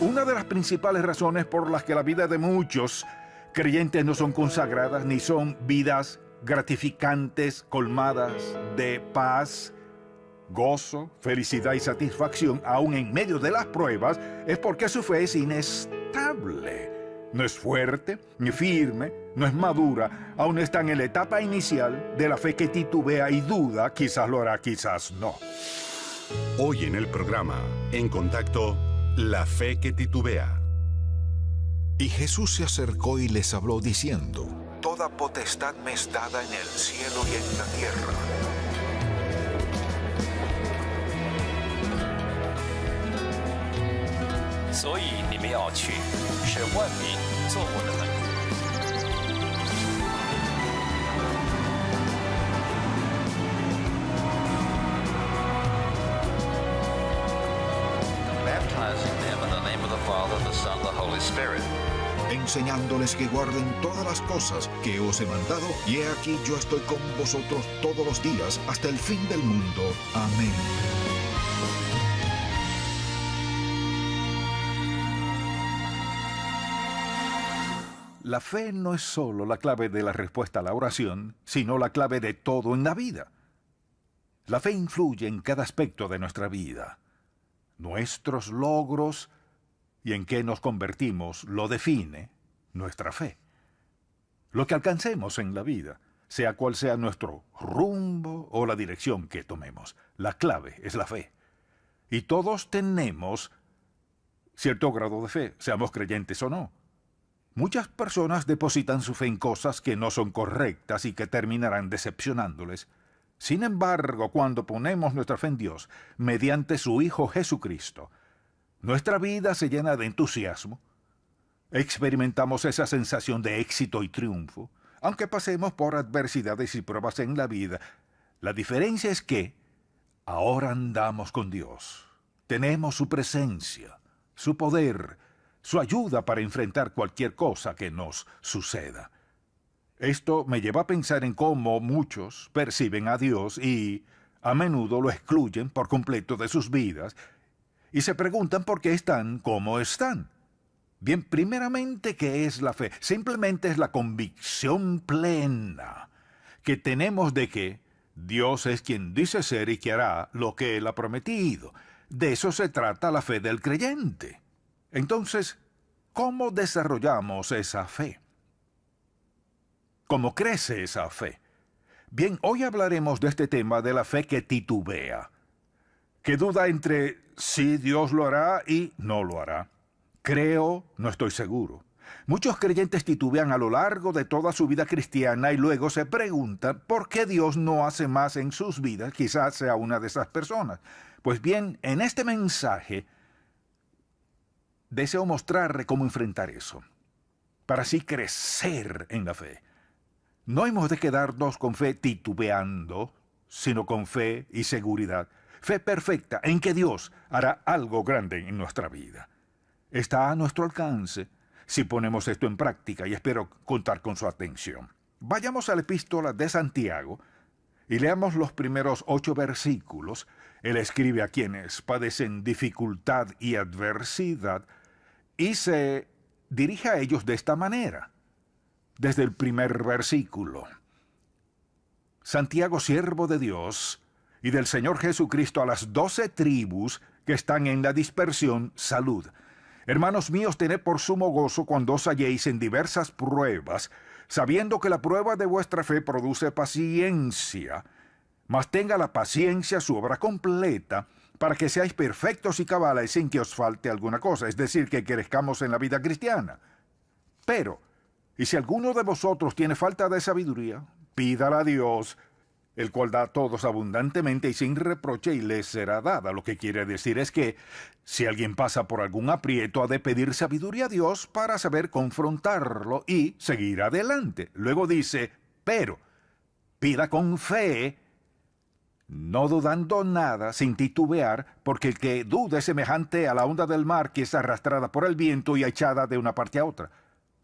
Una de las principales razones por las que la vida de muchos creyentes no son consagradas ni son vidas gratificantes, colmadas de paz, gozo, felicidad y satisfacción, aún en medio de las pruebas, es porque su fe es inestable. No es fuerte, ni firme, no es madura, aún está en la etapa inicial de la fe que titubea y duda, quizás lo hará, quizás no. Hoy en el programa, En Contacto, la fe que titubea. Y Jesús se acercó y les habló diciendo: Toda potestad me es dada en el cielo y en la tierra. Enseñándoles que guarden todas las cosas que os he mandado, y he aquí yo estoy con vosotros todos los días hasta el fin del mundo. Amén. La fe no es solo la clave de la respuesta a la oración, sino la clave de todo en la vida. La fe influye en cada aspecto de nuestra vida. Nuestros logros y en qué nos convertimos lo define nuestra fe. Lo que alcancemos en la vida, sea cual sea nuestro rumbo o la dirección que tomemos, la clave es la fe. Y todos tenemos cierto grado de fe, seamos creyentes o no. Muchas personas depositan su fe en cosas que no son correctas y que terminarán decepcionándoles. Sin embargo, cuando ponemos nuestra fe en Dios, mediante su Hijo Jesucristo, nuestra vida se llena de entusiasmo. Experimentamos esa sensación de éxito y triunfo, aunque pasemos por adversidades y pruebas en la vida. La diferencia es que ahora andamos con Dios. Tenemos su presencia, su poder, su ayuda para enfrentar cualquier cosa que nos suceda. Esto me lleva a pensar en cómo muchos perciben a Dios y a menudo lo excluyen por completo de sus vidas y se preguntan por qué están como están. Bien, primeramente, ¿qué es la fe? Simplemente es la convicción plena que tenemos de que Dios es quien dice ser y que hará lo que Él ha prometido. De eso se trata la fe del creyente. Entonces, ¿cómo desarrollamos esa fe? ¿Cómo crece esa fe? Bien, hoy hablaremos de este tema de la fe que titubea, que duda entre si Dios lo hará y no lo hará. Creo, no estoy seguro. Muchos creyentes titubean a lo largo de toda su vida cristiana y luego se preguntan por qué Dios no hace más en sus vidas. Quizás sea una de esas personas. Pues bien, en este mensaje deseo mostrarle cómo enfrentar eso, para así crecer en la fe. No hemos de quedarnos con fe titubeando, sino con fe y seguridad. Fe perfecta en que Dios hará algo grande en nuestra vida. Está a nuestro alcance si ponemos esto en práctica y espero contar con su atención. Vayamos a la epístola de Santiago y leamos los primeros 8 versículos. Él escribe a quienes padecen dificultad y adversidad y se dirige a ellos de esta manera. Desde el primer versículo: Santiago, siervo de Dios y del Señor Jesucristo, a las 12 tribus que están en la dispersión, salud. Hermanos míos, tened por sumo gozo cuando os halléis en diversas pruebas, sabiendo que la prueba de vuestra fe produce paciencia. Mas tenga la paciencia su obra completa, para que seáis perfectos y cabales sin que os falte alguna cosa, es decir, que crezcamos en la vida cristiana. Pero, y si alguno de vosotros tiene falta de sabiduría, pídala a Dios, el cual da a todos abundantemente y sin reproche, y les será dada. Lo que quiere decir es que si alguien pasa por algún aprieto, ha de pedir sabiduría a Dios para saber confrontarlo y seguir adelante. Luego dice, pero pida con fe, no dudando nada, sin titubear, porque el que duda es semejante a la onda del mar que es arrastrada por el viento y echada de una parte a otra.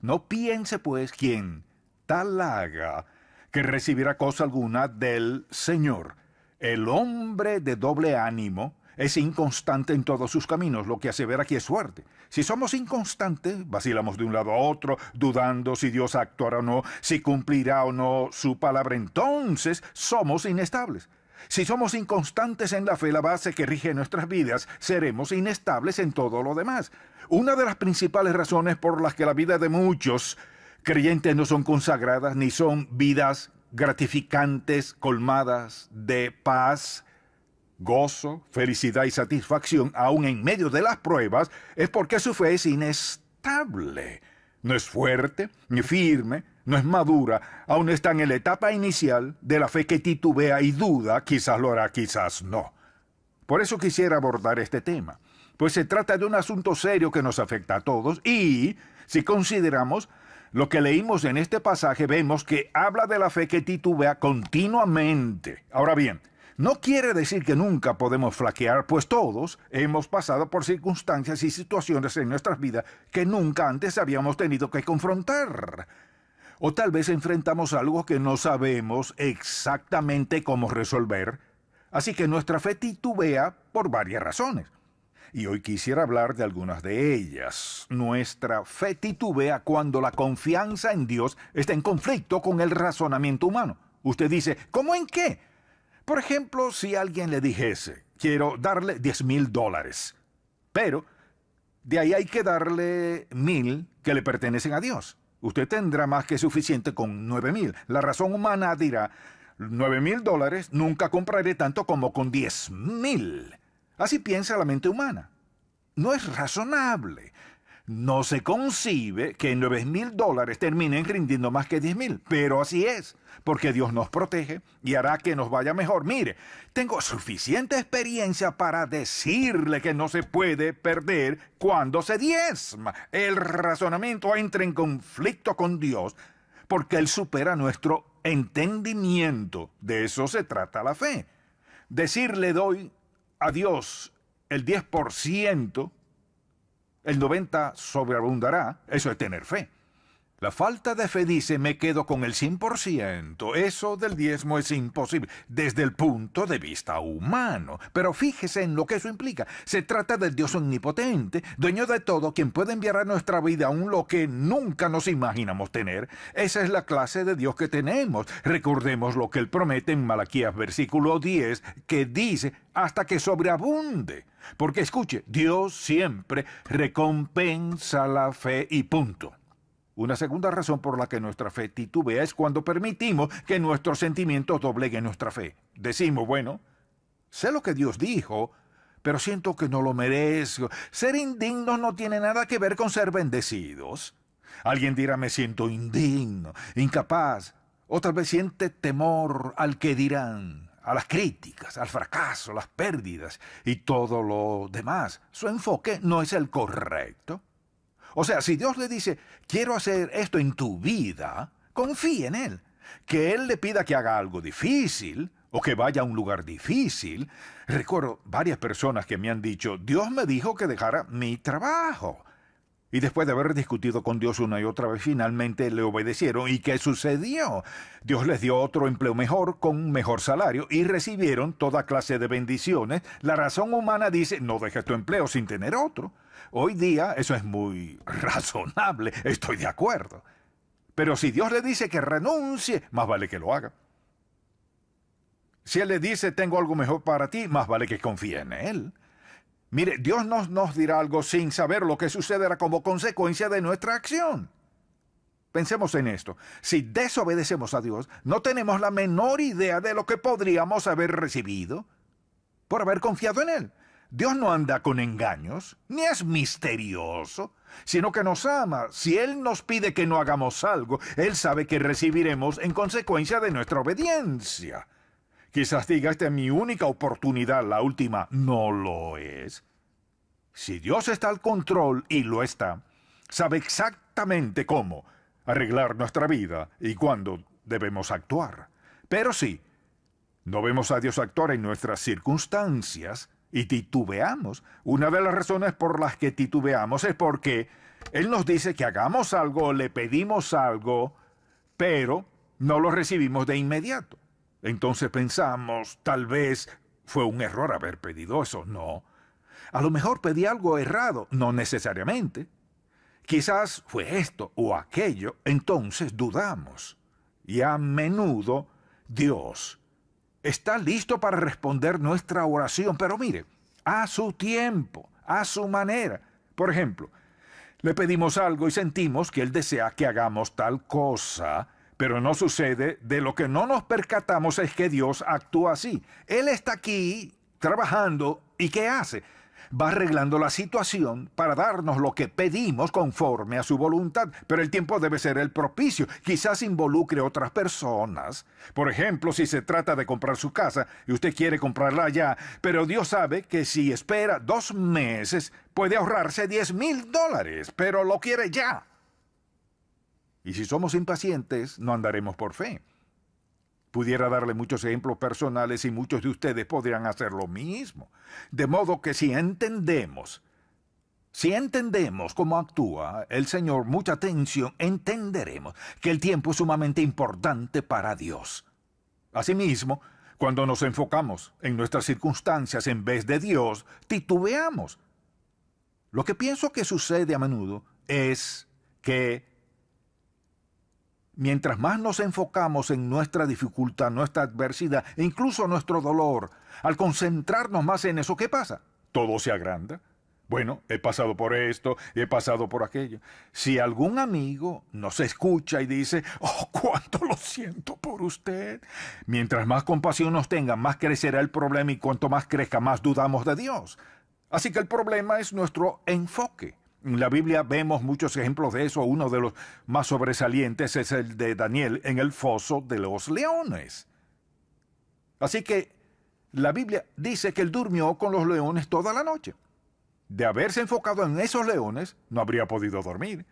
No piense, pues, quien tal haga, que recibirá cosa alguna del Señor. El hombre de doble ánimo es inconstante en todos sus caminos, lo que asevera que es fuerte. Si somos inconstantes, vacilamos de un lado a otro, dudando si Dios actuará o no, si cumplirá o no su palabra, entonces somos inestables. Si somos inconstantes en la fe, la base que rige nuestras vidas, seremos inestables en todo lo demás. Una de las principales razones por las que la vida de muchos creyentes no son consagradas ni son vidas gratificantes, colmadas de paz, gozo, felicidad y satisfacción, aún en medio de las pruebas, es porque su fe es inestable. No es fuerte, ni firme, no es madura, aún está en la etapa inicial de la fe que titubea y duda, quizás lo hará, quizás no. Por eso quisiera abordar este tema, pues se trata de un asunto serio que nos afecta a todos y, si consideramos lo que leímos en este pasaje, vemos que habla de la fe que titubea continuamente. Ahora bien, no quiere decir que nunca podemos flaquear, pues todos hemos pasado por circunstancias y situaciones en nuestras vidas que nunca antes habíamos tenido que confrontar. O tal vez enfrentamos algo que no sabemos exactamente cómo resolver, así que nuestra fe titubea por varias razones. Y hoy quisiera hablar de algunas de ellas. Nuestra fe titubea cuando la confianza en Dios está en conflicto con el razonamiento humano. Usted dice, ¿cómo en qué? Por ejemplo, si alguien le dijese, quiero darle $10,000, pero de ahí hay que darle 1,000 que le pertenecen a Dios. Usted tendrá más que suficiente con 9,000. La razón humana dirá, $9,000 nunca compraré tanto como con 10,000. Así piensa la mente humana. No es razonable. No se concibe que $9,000 terminen rindiendo más que 10,000, pero así es, porque Dios nos protege y hará que nos vaya mejor. Mire, tengo suficiente experiencia para decirle que no se puede perder cuando se diezma. El razonamiento entra en conflicto con Dios porque Él supera nuestro entendimiento. De eso se trata la fe. Decirle doy a Dios el 10%, el 90% sobreabundará, eso es tener fe. La falta de fe dice, me quedo con el 100%. Eso del diezmo es imposible desde el punto de vista humano. Pero fíjese en lo que eso implica. Se trata del Dios omnipotente, dueño de todo, quien puede enviar a nuestra vida aún lo que nunca nos imaginamos tener. Esa es la clase de Dios que tenemos. Recordemos lo que Él promete en Malaquías versículo 10, que dice, hasta que sobreabunde. Porque escuche, Dios siempre recompensa la fe y punto. Una segunda razón por la que nuestra fe titubea es cuando permitimos que nuestros sentimientos dobleguen nuestra fe. Decimos, bueno, sé lo que Dios dijo, pero siento que no lo merezco. Ser indignos no tiene nada que ver con ser bendecidos. Alguien dirá, me siento indigno, incapaz. Otra vez siente temor al que dirán, a las críticas, al fracaso, las pérdidas y todo lo demás. Su enfoque no es el correcto. O sea, si Dios le dice, quiero hacer esto en tu vida, confíe en Él. Que Él le pida que haga algo difícil o que vaya a un lugar difícil. Recuerdo varias personas que me han dicho, Dios me dijo que dejara mi trabajo. Y después de haber discutido con Dios una y otra vez, finalmente le obedecieron. ¿Y qué sucedió? Dios les dio otro empleo mejor, con un mejor salario, y recibieron toda clase de bendiciones. La razón humana dice, no dejes tu empleo sin tener otro. Hoy día eso es muy razonable, estoy de acuerdo. Pero si Dios le dice que renuncie, más vale que lo haga. Si Él le dice, tengo algo mejor para ti, más vale que confíe en Él. Mire, Dios no nos dirá algo sin saber lo que sucederá como consecuencia de nuestra acción. Pensemos en esto. Si desobedecemos a Dios, no tenemos la menor idea de lo que podríamos haber recibido por haber confiado en Él. Dios no anda con engaños, ni es misterioso, sino que nos ama. Si Él nos pide que no hagamos algo, Él sabe que recibiremos en consecuencia de nuestra obediencia. Quizás diga, esta es mi única oportunidad, la última. No lo es. Si Dios está al control, y lo está, sabe exactamente cómo arreglar nuestra vida y cuándo debemos actuar. Pero sí, no vemos a Dios actuar en nuestras circunstancias y titubeamos. Una de las razones por las que titubeamos es porque Él nos dice que hagamos algo, le pedimos algo, pero no lo recibimos de inmediato. Entonces pensamos, tal vez fue un error haber pedido eso, no. A lo mejor pedí algo errado, no necesariamente. Quizás fue esto o aquello, entonces dudamos. Y a menudo Dios está listo para responder nuestra oración, pero mire, a su tiempo, a su manera. Por ejemplo, le pedimos algo y sentimos que Él desea que hagamos tal cosa, pero no sucede. De lo que no nos percatamos es que Dios actúa así. Él está aquí trabajando y ¿qué hace? Va arreglando la situación para darnos lo que pedimos conforme a su voluntad, pero el tiempo debe ser el propicio. Quizás involucre otras personas. Por ejemplo, si se trata de comprar su casa y usted quiere comprarla ya, pero Dios sabe que si espera 2 meses puede ahorrarse $10,000, pero lo quiere ya. Y si somos impacientes, no andaremos por fe. Pudiera darle muchos ejemplos personales y muchos de ustedes podrían hacer lo mismo. De modo que si entendemos cómo actúa el Señor, mucha atención, entenderemos que el tiempo es sumamente importante para Dios. Asimismo, cuando nos enfocamos en nuestras circunstancias en vez de Dios, titubeamos. Lo que pienso que sucede a menudo es que mientras más nos enfocamos en nuestra dificultad, nuestra adversidad e incluso nuestro dolor, al concentrarnos más en eso, ¿qué pasa? Todo se agranda. Bueno, he pasado por esto, he pasado por aquello. Si algún amigo nos escucha y dice, ¡oh, cuánto lo siento por usted! Mientras más compasión nos tenga, más crecerá el problema y cuanto más crezca, más dudamos de Dios. Así que el problema es nuestro enfoque. En la Biblia vemos muchos ejemplos de eso. Uno de los más sobresalientes es el de Daniel en el foso de los leones. Así que la Biblia dice que él durmió con los leones toda la noche. De haberse enfocado en esos leones, no habría podido dormir.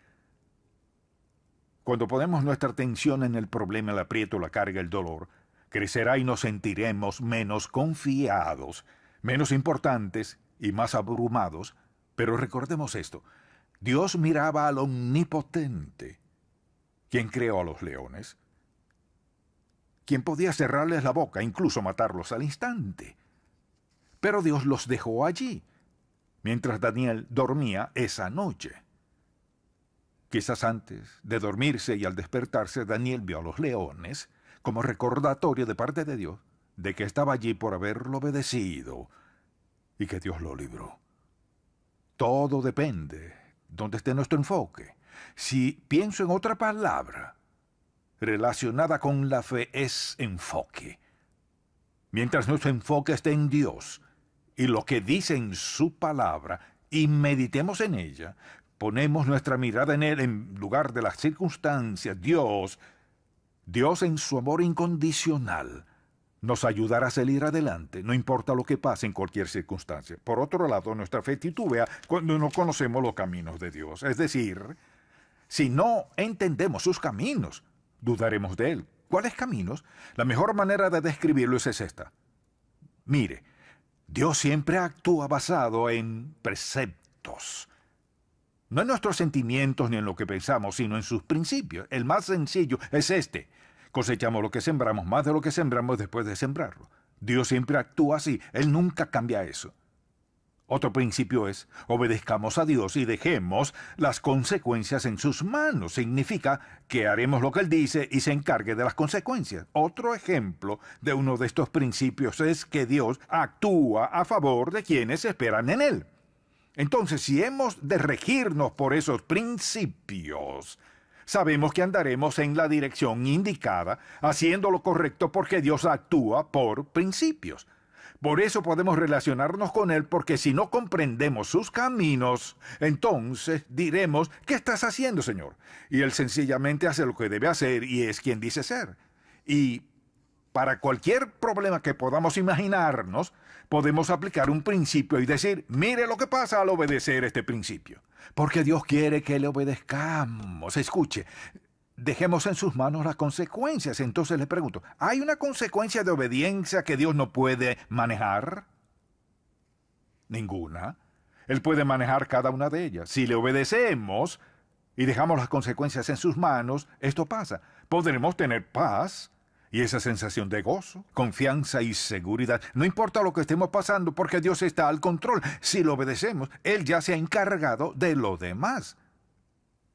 Cuando ponemos nuestra atención en el problema, el aprieto, la carga, el dolor, crecerá y nos sentiremos menos confiados, menos importantes y más abrumados. Pero recordemos esto. Dios miraba al Omnipotente, quien creó a los leones, quien podía cerrarles la boca, incluso matarlos al instante. Pero Dios los dejó allí, mientras Daniel dormía esa noche. Quizás antes de dormirse y al despertarse, Daniel vio a los leones como recordatorio de parte de Dios de que estaba allí por haberlo obedecido y que Dios lo libró. Todo depende donde esté nuestro enfoque. Si pienso en otra palabra relacionada con la fe, es enfoque. Mientras nuestro enfoque esté en Dios y lo que dice en su palabra y meditemos en ella, ponemos nuestra mirada en Él en lugar de las circunstancias. Dios en su amor incondicional nos ayudará a salir adelante, no importa lo que pase en cualquier circunstancia. Por otro lado, nuestra fe titubea cuando no conocemos los caminos de Dios. Es decir, si no entendemos sus caminos, dudaremos de Él. ¿Cuáles caminos? La mejor manera de describirlos es esta. Mire, Dios siempre actúa basado en preceptos. No en nuestros sentimientos ni en lo que pensamos, sino en sus principios. El más sencillo es este. Cosechamos lo que sembramos, más de lo que sembramos después de sembrarlo. Dios siempre actúa así. Él nunca cambia eso. Otro principio es, obedezcamos a Dios y dejemos las consecuencias en sus manos. Significa que haremos lo que Él dice y se encargue de las consecuencias. Otro ejemplo de uno de estos principios es que Dios actúa a favor de quienes esperan en Él. Entonces, si hemos de regirnos por esos principios, sabemos que andaremos en la dirección indicada, haciendo lo correcto porque Dios actúa por principios. Por eso podemos relacionarnos con Él, porque si no comprendemos sus caminos, entonces diremos, ¿qué estás haciendo, Señor? Y Él sencillamente hace lo que debe hacer y es quien dice ser. Y para cualquier problema que podamos imaginarnos, podemos aplicar un principio y decir, mire lo que pasa al obedecer este principio. Porque Dios quiere que le obedezcamos. Escuche, dejemos en sus manos las consecuencias. Entonces le pregunto, ¿hay una consecuencia de obediencia que Dios no puede manejar? Ninguna. Él puede manejar cada una de ellas. Si le obedecemos y dejamos las consecuencias en sus manos, esto pasa. Podremos tener paz Y esa sensación de gozo, confianza y seguridad, no importa lo que estemos pasando porque Dios está al control. Si lo obedecemos, Él ya se ha encargado de lo demás.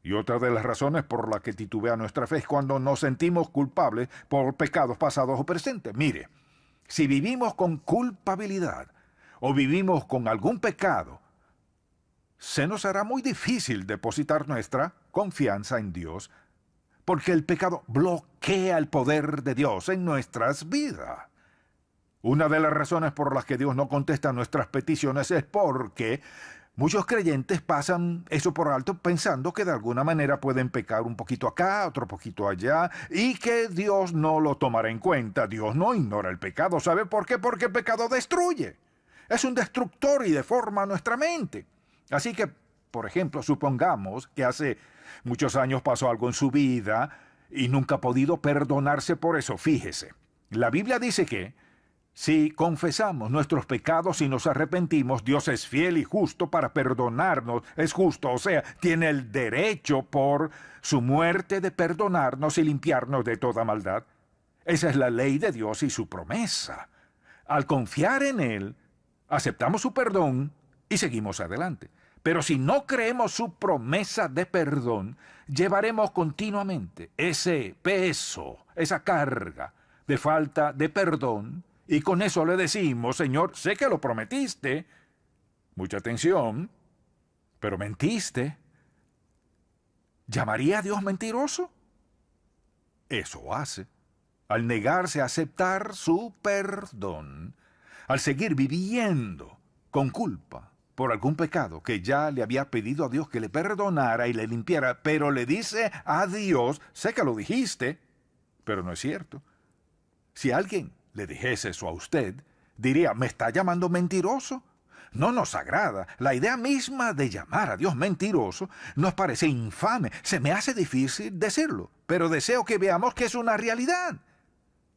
Y otra de las razones por la que titubea nuestra fe es cuando nos sentimos culpables por pecados pasados o presentes. Mire, si vivimos con culpabilidad o vivimos con algún pecado, se nos hará muy difícil depositar nuestra confianza en Dios, porque el pecado bloquea el poder de Dios en nuestras vidas. Una de las razones por las que Dios no contesta nuestras peticiones es porque muchos creyentes pasan eso por alto pensando que de alguna manera pueden pecar un poquito acá, otro poquito allá, y que Dios no lo tomará en cuenta. Dios no ignora el pecado. ¿Sabe por qué? Porque el pecado destruye. Es un destructor y deforma nuestra mente. Así que, por ejemplo, supongamos que hace muchos años pasó algo en su vida y nunca ha podido perdonarse por eso. Fíjese, la Biblia dice que si confesamos nuestros pecados y nos arrepentimos, Dios es fiel y justo para perdonarnos. Es justo, o sea, tiene el derecho por su muerte de perdonarnos y limpiarnos de toda maldad. Esa es la ley de Dios y su promesa. Al confiar en Él, aceptamos su perdón y seguimos adelante. Pero si no creemos su promesa de perdón, llevaremos continuamente ese peso, esa carga de falta de perdón, y con eso le decimos: Señor, sé que lo prometiste, mucha atención, pero mentiste. ¿Llamaría a Dios mentiroso? Eso hace. Al negarse a aceptar su perdón, al seguir viviendo con culpa por algún pecado que ya le había pedido a Dios que le perdonara y le limpiara, pero le dice a Dios: sé que lo dijiste, pero no es cierto. Si alguien le dijese eso a usted, diría: ¿me está llamando mentiroso? No nos agrada. La idea misma de llamar a Dios mentiroso nos parece infame. Se me hace difícil decirlo, pero deseo que veamos que es una realidad.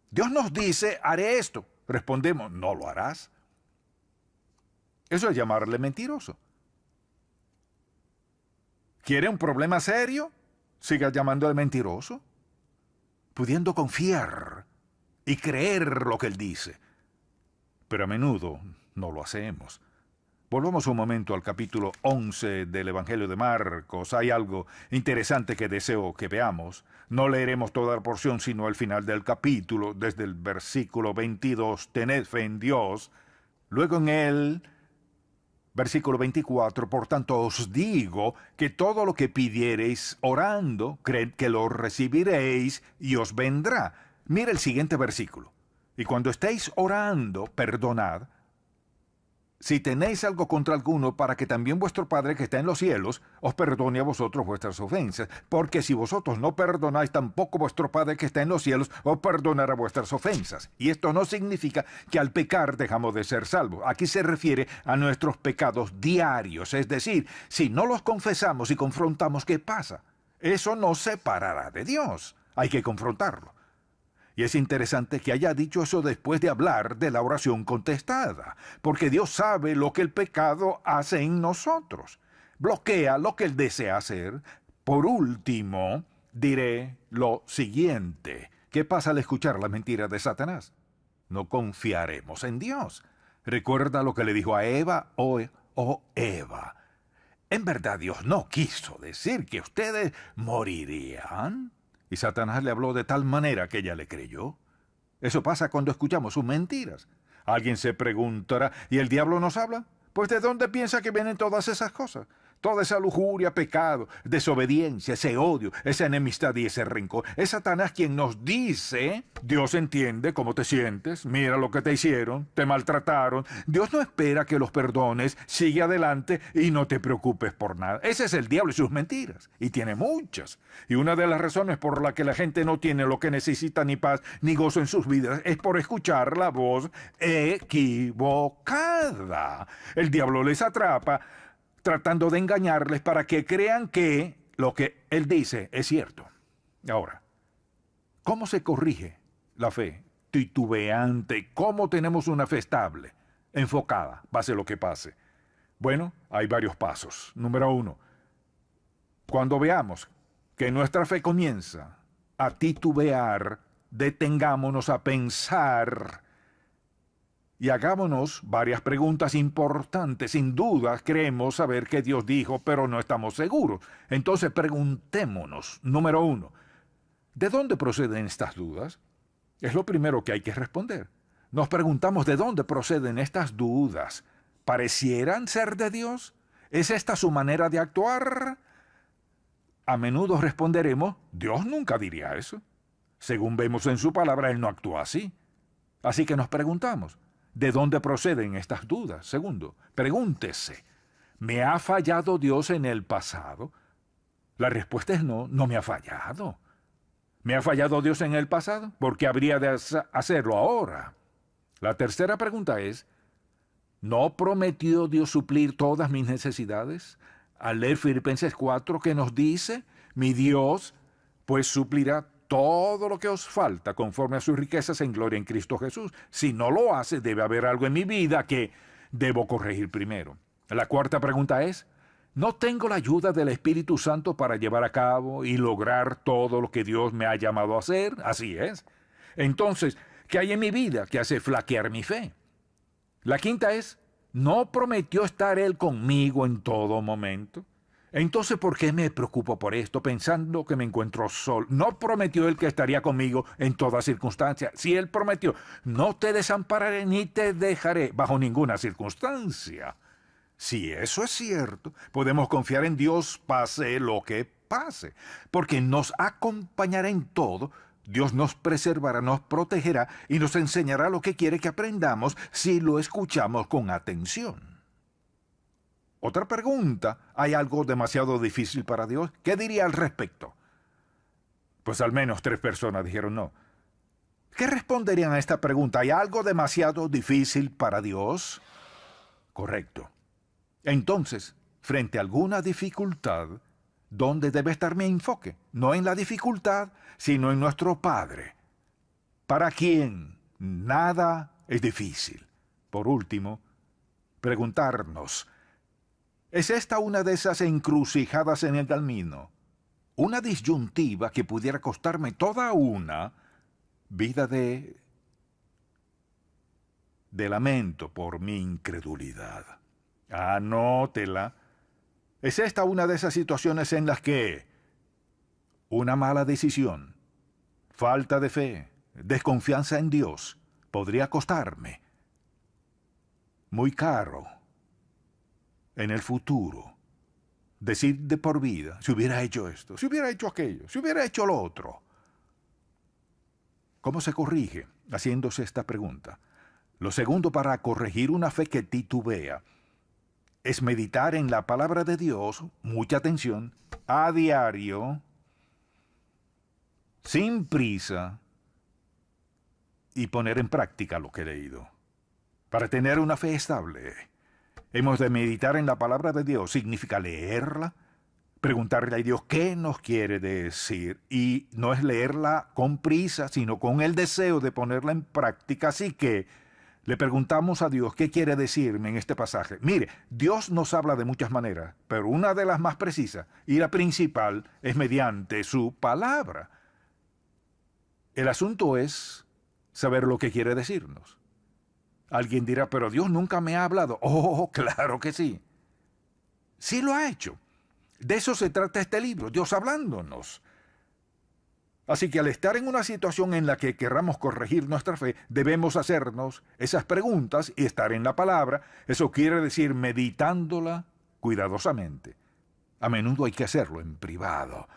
Dios nos dice: haré esto. Respondemos: no lo harás. Eso es llamarle mentiroso. ¿Quiere un problema serio? Siga llamándole mentiroso, pudiendo confiar y creer lo que Él dice. Pero a menudo no lo hacemos. Volvamos un momento al capítulo 11 del Evangelio de Marcos. Hay algo interesante que deseo que veamos. No leeremos toda la porción, sino el final del capítulo, desde el versículo 22, tened fe en Dios. Luego en él, versículo 24, por tanto os digo que todo lo que pidiereis orando, creed que lo recibiréis y os vendrá. Mira el siguiente versículo. Y cuando estéis orando, perdonad, si tenéis algo contra alguno, para que también vuestro Padre que está en los cielos os perdone a vosotros vuestras ofensas. Porque si vosotros no perdonáis, tampoco vuestro Padre que está en los cielos os perdonará vuestras ofensas. Y esto no significa que al pecar dejamos de ser salvos. Aquí se refiere a nuestros pecados diarios. Es decir, si no los confesamos y confrontamos, ¿qué pasa? Eso nos separará de Dios. Hay que confrontarlo. Y es interesante que haya dicho eso después de hablar de la oración contestada, porque Dios sabe lo que el pecado hace en nosotros. Bloquea lo que Él desea hacer. Por último, diré lo siguiente. ¿Qué pasa al escuchar la mentira de Satanás? No confiaremos en Dios. Recuerda lo que le dijo a Eva: oh Eva, en verdad Dios no quiso decir que ustedes morirían. Y Satanás le habló de tal manera que ella le creyó. Eso pasa cuando escuchamos sus mentiras. Alguien se preguntará: ¿y el diablo nos habla? Pues ¿de dónde piensa que vienen todas esas cosas? Toda esa lujuria, pecado, desobediencia, ese odio, esa enemistad y ese rencor. Es Satanás quien nos dice: Dios entiende cómo te sientes, mira lo que te hicieron, te maltrataron. Dios no espera que los perdones, sigue adelante y no te preocupes por nada. Ese es el diablo y sus mentiras, y tiene muchas. Y una de las razones por la que la gente no tiene lo que necesita, ni paz, ni gozo en sus vidas, es por escuchar la voz equivocada. El diablo les atrapa tratando de engañarles para que crean que lo que Él dice es cierto. Ahora, ¿cómo se corrige la fe titubeante? ¿Cómo tenemos una fe estable, enfocada, pase lo que pase? Bueno, hay varios pasos. Número 1, cuando veamos que nuestra fe comienza a titubear, detengámonos a pensar y hagámonos varias preguntas importantes. Sin duda creemos saber que Dios dijo, pero no estamos seguros. Entonces preguntémonos, número 1, ¿de dónde proceden estas dudas? Es lo primero que hay que responder. Nos preguntamos de dónde proceden estas dudas. ¿Parecieran ser de Dios? ¿Es esta su manera de actuar? A menudo responderemos, Dios nunca diría eso. Según vemos en su palabra, Él no actúa así. Así que nos preguntamos, ¿de dónde proceden estas dudas? Segundo, pregúntese, ¿me ha fallado Dios en el pasado? La respuesta es no, no me ha fallado. ¿Me ha fallado Dios en el pasado? ¿Por qué habría de hacerlo ahora? La tercera pregunta es, ¿no prometió Dios suplir todas mis necesidades? Al leer Filipenses 4, que nos dice, mi Dios, pues suplirá todo lo que os falta conforme a sus riquezas en gloria en Cristo Jesús. Si no lo hace, debe haber algo en mi vida que debo corregir primero. La cuarta pregunta es, ¿no tengo la ayuda del Espíritu Santo para llevar a cabo y lograr todo lo que Dios me ha llamado a hacer? Así es. Entonces, ¿qué hay en mi vida que hace flaquear mi fe? La quinta es, ¿no prometió estar Él conmigo en todo momento? Entonces, ¿por qué me preocupo por esto pensando que me encuentro solo? ¿No prometió Él que estaría conmigo en toda circunstancia? Si Él prometió, no te desampararé ni te dejaré bajo ninguna circunstancia. Si eso es cierto, podemos confiar en Dios pase lo que pase, porque nos acompañará en todo. Dios nos preservará, nos protegerá y nos enseñará lo que quiere que aprendamos si lo escuchamos con atención. Otra pregunta, ¿hay algo demasiado difícil para Dios? ¿Qué diría al respecto? Pues al menos 3 personas dijeron no. ¿Qué responderían a esta pregunta? ¿Hay algo demasiado difícil para Dios? Correcto. Entonces, frente a alguna dificultad, ¿dónde debe estar mi enfoque? No en la dificultad, sino en nuestro Padre, para quien nada es difícil. Por último, preguntarnos, ¿es esta una de esas encrucijadas en el camino? Una disyuntiva que pudiera costarme toda una vida de lamento por mi incredulidad. Anótela. ¿Es esta una de esas situaciones en las que una mala decisión, falta de fe, desconfianza en Dios podría costarme muy caro en el futuro? Decir de por vida, si hubiera hecho esto, si hubiera hecho aquello, si hubiera hecho lo otro. ¿Cómo se corrige? Haciéndose esta pregunta. Lo segundo, para corregir una fe que titubea, es meditar en la palabra de Dios, mucha atención, a diario, sin prisa, y poner en práctica lo que he leído. Para tener una fe estable, hemos de meditar en la palabra de Dios. Significa leerla, preguntarle a Dios qué nos quiere decir, y no es leerla con prisa, sino con el deseo de ponerla en práctica. Así que le preguntamos a Dios qué quiere decirme en este pasaje. Mire, Dios nos habla de muchas maneras, pero una de las más precisas y la principal es mediante su palabra. El asunto es saber lo que quiere decirnos. Alguien dirá, pero Dios nunca me ha hablado. Oh, claro que sí. Sí lo ha hecho. De eso se trata este libro, Dios hablándonos. Así que al estar en una situación en la que querramos corregir nuestra fe, debemos hacernos esas preguntas y estar en la palabra. Eso quiere decir meditándola cuidadosamente. A menudo hay que hacerlo en privado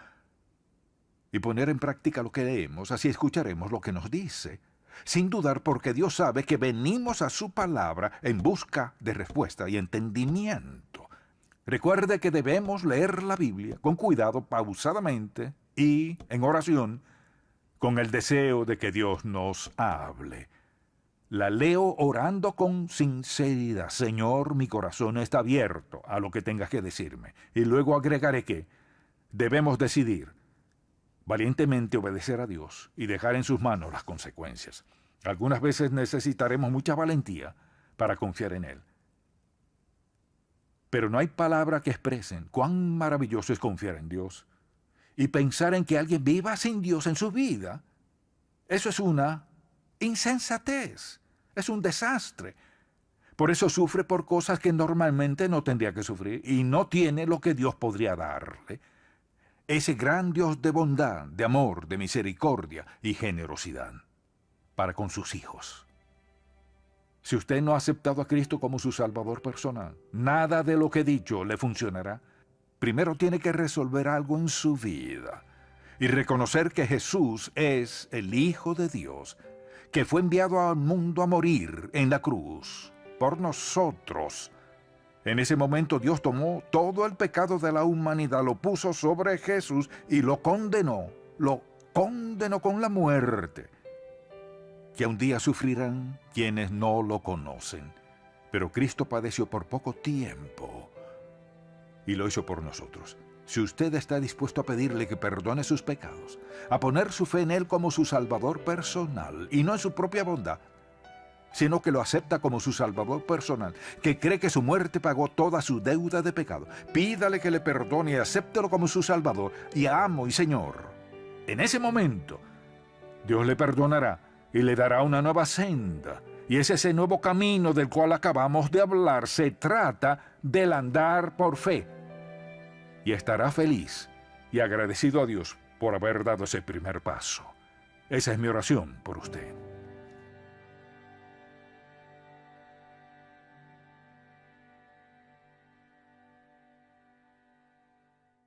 y poner en práctica lo que leemos, así escucharemos lo que nos dice, sin dudar, porque Dios sabe que venimos a su palabra en busca de respuesta y entendimiento. Recuerde que debemos leer la Biblia con cuidado, pausadamente y en oración, con el deseo de que Dios nos hable. La leo orando con sinceridad. Señor, mi corazón está abierto a lo que tengas que decirme. Y luego agregaré que debemos decidir valientemente obedecer a Dios y dejar en sus manos las consecuencias. Algunas veces necesitaremos mucha valentía para confiar en Él. Pero no hay palabra que expresen cuán maravilloso es confiar en Dios y pensar en que alguien viva sin Dios en su vida Eso es una insensatez, es un desastre. Por eso sufre por cosas que normalmente no tendría que sufrir y no tiene lo que Dios podría darle. Ese gran Dios de bondad, de amor, de misericordia y generosidad para con sus hijos. Si usted no ha aceptado a Cristo como su Salvador personal, nada de lo que he dicho le funcionará. Primero tiene que resolver algo en su vida y reconocer que Jesús es el Hijo de Dios, que fue enviado al mundo a morir en la cruz por nosotros. En ese momento Dios tomó todo el pecado de la humanidad, lo puso sobre Jesús y lo condenó con la muerte, que un día sufrirán quienes no lo conocen. Pero Cristo padeció por poco tiempo y lo hizo por nosotros. Si usted está dispuesto a pedirle que perdone sus pecados, a poner su fe en Él como su Salvador personal y no en su propia bondad, sino que lo acepta como su Salvador personal, que cree que su muerte pagó toda su deuda de pecado, pídale que le perdone y acéptelo como su Salvador y amo y Señor. En ese momento, Dios le perdonará y le dará una nueva senda. Y es ese nuevo camino del cual acabamos de hablar. Se trata del andar por fe. Y estará feliz y agradecido a Dios por haber dado ese primer paso. Esa es mi oración por usted.